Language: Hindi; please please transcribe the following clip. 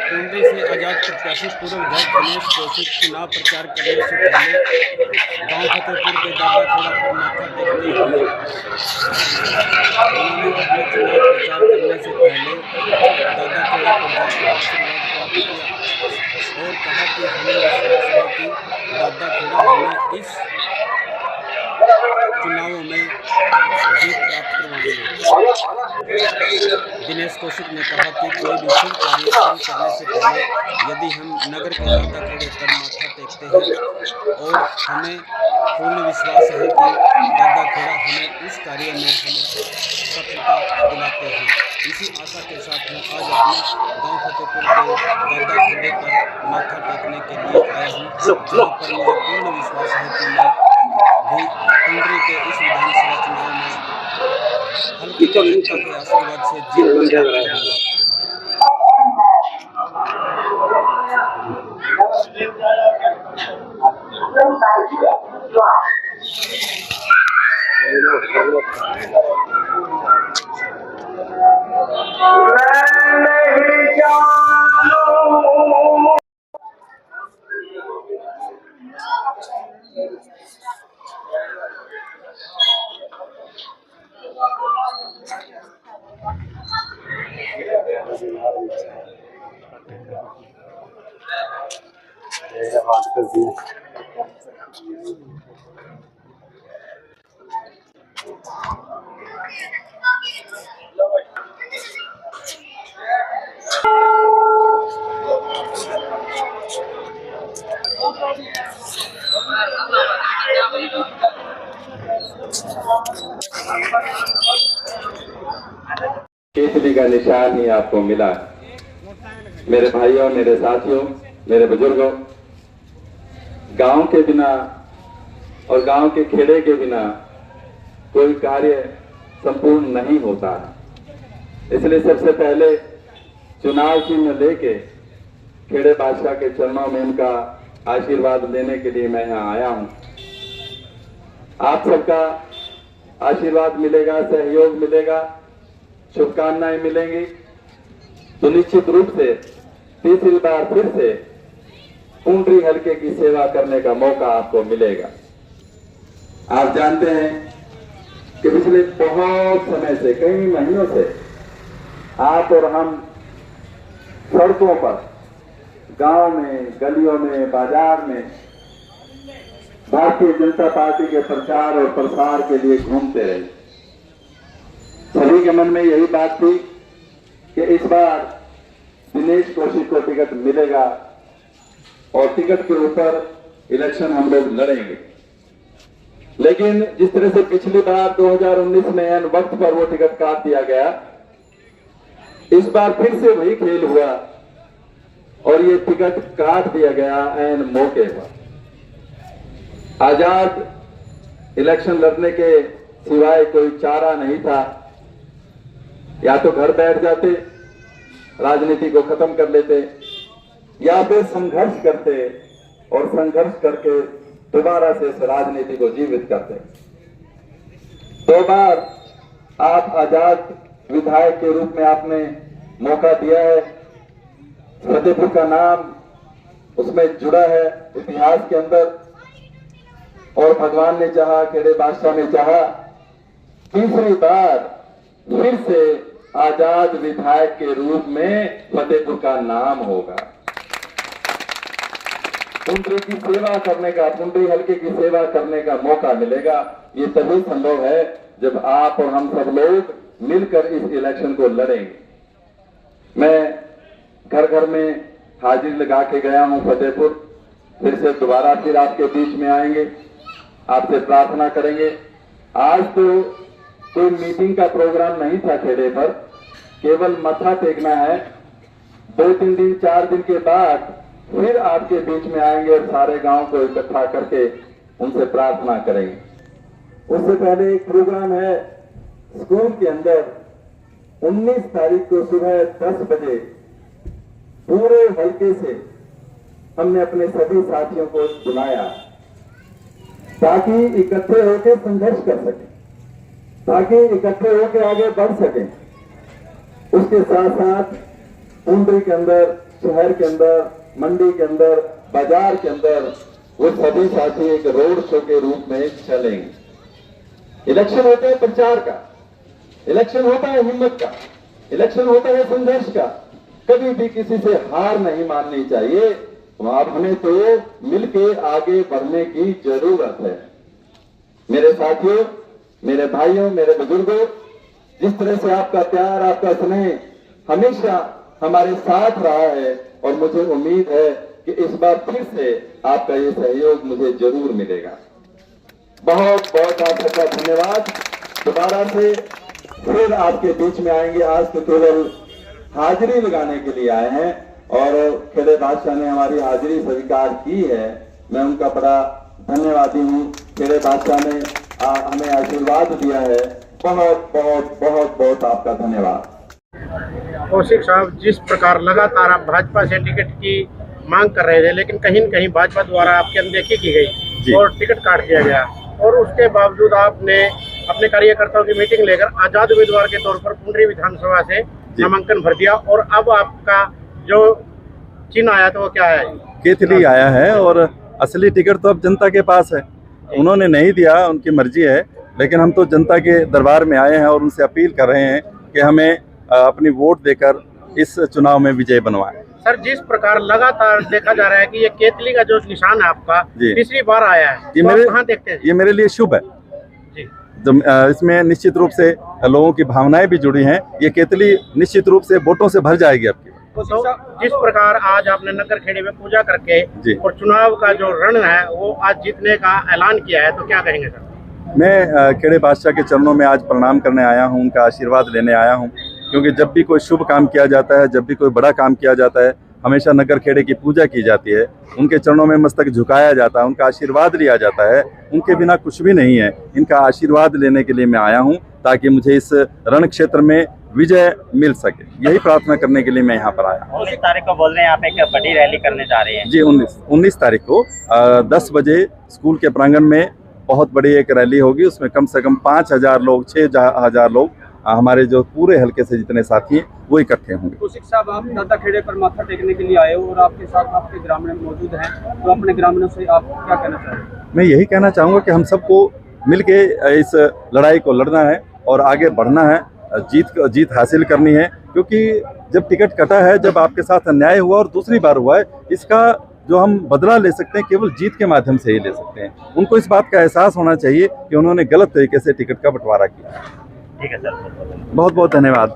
कुंडली से आजाद प्रत्याशी पूर्व विधायक दिनेश कौशिक चुनाव प्रचार करने से पहले गांव फतेहपुर के दादा खेड़ा पर माथा टेकते हुए उन्होंने अपने चुनाव प्रचार करने से पहले दादा खेड़ा पर जाकर आशीर्वाद प्राप्त किया और कहा कि हमें विश्वास है कि दादा खेड़ा हमें इस चुनावों में जीत प्राप्त करवाएंगे। दिनेश कौशिक ने कहा कि कोई भी शुभ कार्य शुरू करने से पहले यदि हम नगर के दादा खेड़े पर माथा टेकते हैं और हमें पूर्ण विश्वास है कि दादा खेड़ा हमें उस कार्य में हमें सफलता दिलाते हैं। इसी आशा के साथ मैं आज अपने गांव फतेहपुर के दादा खेड़े पर माथा टेकने के लिए आया हूं, जहां पर मुझे पूर्ण विश्वास है कि मैं भी कुंडली के इस विधानसभा चुनाव में हल्की जनता के आशीर्वाद से जीत प्राप्त करूंगा। बात कर दिया। केसरी का निशान ही आपको मिला। मेरे भाइयों, मेरे साथियों, मेरे बुजुर्गों, गांव के बिना और गांव के खेड़े के बिना कोई कार्य संपूर्ण नहीं होता है। इसलिए सबसे पहले चुनाव चिन्ह लेके खेड़े बादशाह के चरणों में उनका आशीर्वाद लेने के लिए मैं यहाँ आया हूँ। आप सबका आशीर्वाद मिलेगा, सहयोग मिलेगा, शुभकामनाएं मिलेंगी तो निश्चित रूप से तीसरी बार फिर से कुंडली हल्के की सेवा करने का मौका आपको मिलेगा। आप जानते हैं कि पिछले बहुत समय से, कई महीनों से आप और हम सड़कों पर, गांव में, गलियों में, बाजार में भारतीय जनता पार्टी के प्रचार और प्रसार के लिए घूमते रहे। सभी के मन में यही बात थी कि इस बार दिनेश कौशिक को टिकट मिलेगा और टिकट के ऊपर इलेक्शन हम लोग लड़ेंगे। लेकिन जिस तरह से पिछली बार 2019 में एन वक्त पर वो टिकट काट दिया गया, इस बार फिर से वही खेल हुआ और ये टिकट काट दिया गया एन मौके पर। आजाद इलेक्शन लड़ने के सिवाय कोई चारा नहीं था। या तो घर बैठ जाते, राजनीति को खत्म कर लेते, या फिर संघर्ष करते और संघर्ष करके दोबारा से इस राजनीति को जीवित करते। 2 बार आप आजाद विधायक के रूप में आपने मौका दिया है। फतेहपुर का नाम उसमें जुड़ा है इतिहास के अंदर, और भगवान ने चाहा, खेड़े बादशाह ने चाहा, तीसरी बार फिर से आजाद विधायक के रूप में फतेहपुर का नाम होगा। कुंडली की सेवा करने का, कुंडली हल्के की सेवा करने का मौका मिलेगा। ये तभी संभव है जब आप और हम सब लोग मिलकर इस इलेक्शन को लड़ेंगे। मैं घर घर में हाजिरी लगा के गया हूं फतेहपुर, फिर से दोबारा फिर आपके बीच में आएंगे, आपसे प्रार्थना करेंगे। आज तो कोई मीटिंग का प्रोग्राम नहीं था खेड़े पर, केवल मत्था टेकना है। 2-3 दिन, 4 दिन के बाद फिर आपके बीच में आएंगे और सारे गांव को इकट्ठा करके उनसे प्रार्थना करेंगे। उससे पहले एक प्रोग्राम है स्कूल के अंदर, 19 तारीख को सुबह 10 बजे पूरे हल्के से हमने अपने सभी साथियों को बुलाया ताकि इकट्ठे होकर संघर्ष कर सकें, ताकि इकट्ठे होकर आगे बढ़ सकें। उसके साथ साथ पुंडरी के अंदर, शहर के अंदर, मंडी के अंदर, बाजार के अंदर वो सभी साथी एक रोड शो के रूप में चलेंगे। इलेक्शन होता है प्रचार का, इलेक्शन होता है हिम्मत का, इलेक्शन होता है संघर्ष का। कभी भी किसी से हार नहीं माननी चाहिए। अब हमें तो मिलके आगे बढ़ने की जरूरत है। मेरे साथियों, मेरे भाइयों, मेरे बुजुर्गों, जिस तरह से आपका प्यार, आपका स्नेह हमेशा हमारे साथ रहा है और मुझे उम्मीद है कि इस बार फिर से आपका ये सहयोग मुझे जरूर मिलेगा। बहुत बहुत आप सबका धन्यवाद। दोबारा से फिर आपके बीच में आएंगे। आज तो केवल हाजिरी लगाने के लिए आए हैं और खेड़े बादशाह ने हमारी हाजिरी स्वीकार की है। मैं उनका बड़ा धन्यवादी हूँ। खेड़े बादशाह ने हमें आशीर्वाद दिया है। बहुत बहुत बहुत बहुत आपका धन्यवाद। कौशिक साहब, जिस प्रकार लगातार आप भाजपा से टिकट की मांग कर रहे थे, लेकिन कहीं न कहीं भाजपा द्वारा आपकी अनदेखी की गई और टिकट काट दिया गया, और उसके बावजूद आपने अपने कार्यकर्ताओं की मीटिंग लेकर आजाद उम्मीदवार के तौर पर पुंडरी विधानसभा से नामांकन भर दिया, और अब आपका जो चिन्ह आया तो वो क्या है? केतली आया है, और असली टिकट तो अब जनता के पास है। उन्होंने नहीं दिया, उनकी मर्जी है, लेकिन हम तो जनता के दरबार में आए हैं और उनसे अपील कर रहे हैं कि हमें अपनी वोट देकर इस चुनाव में विजय बनवाएं। सर, जिस प्रकार लगातार देखा जा रहा है कि ये केतली का जो निशान है आपका तीसरी बार आया है, ये तो मेरे कहाँ देखते हैं? ये मेरे लिए शुभ है जी। इसमें निश्चित रूप से लोगों की भावनाएं भी जुड़ी हैं। ये केतली निश्चित रूप से वोटों से भर जाएगी आपकी। तो जिस प्रकार आज आपने नगर खेड़े में पूजा करके और चुनाव का जो रण है वो आज जीतने का ऐलान किया है, तो क्या कहेंगे सर? मैं खेड़े बादशाह के चरणों में आज प्रणाम करने आया हूं, उनका आशीर्वाद लेने आया हूं, क्योंकि जब भी कोई शुभ काम किया जाता है, जब भी कोई बड़ा काम किया जाता है, हमेशा नगर खेड़े की पूजा की जाती है, उनके चरणों में मस्तक झुकाया जाता है, उनका आशीर्वाद लिया जाता है। उनके बिना कुछ भी नहीं है। इनका आशीर्वाद लेने के लिए मैं आया हूं, ताकि मुझे इस रण क्षेत्र में विजय मिल सके। यही प्रार्थना करने के लिए मैं यहाँ पर आया हूँ। 19 तारीख को बोल रहे हैं आप एक बड़ी रैली करने जा रहे हैं? जी, 19 तारीख को 10 बजे स्कूल के प्रांगण में बहुत बड़ी एक रैली होगी। उसमें कम से कम 5,000 लोग, 6,000 लोग, हमारे जो पूरे हल्के से जितने साथी हैं वो इकट्ठे होंगे। कौशिक साहब, आप दादा खेड़े पर माथा टेकने के लिए आए हो और आपके साथ आपके ग्रामीण मौजूद हैं, तो अपने ग्रामीणों से आप क्या कहना चाहेंगे? मैं यही कहना चाहूँगा कि हम सबको मिलके इस लड़ाई को लड़ना है और आगे बढ़ना है, जीत हासिल करनी है। क्योंकि जब टिकट कटा है, जब आपके साथ अन्याय हुआ और दूसरी बार हुआ है, इसका जो हम बदला ले सकते हैं केवल जीत के माध्यम से ही ले सकते हैं। उनको इस बात का एहसास होना चाहिए कि उन्होंने गलत तरीके से टिकट का बंटवारा किया। ठीक है सर, बहुत बहुत धन्यवाद।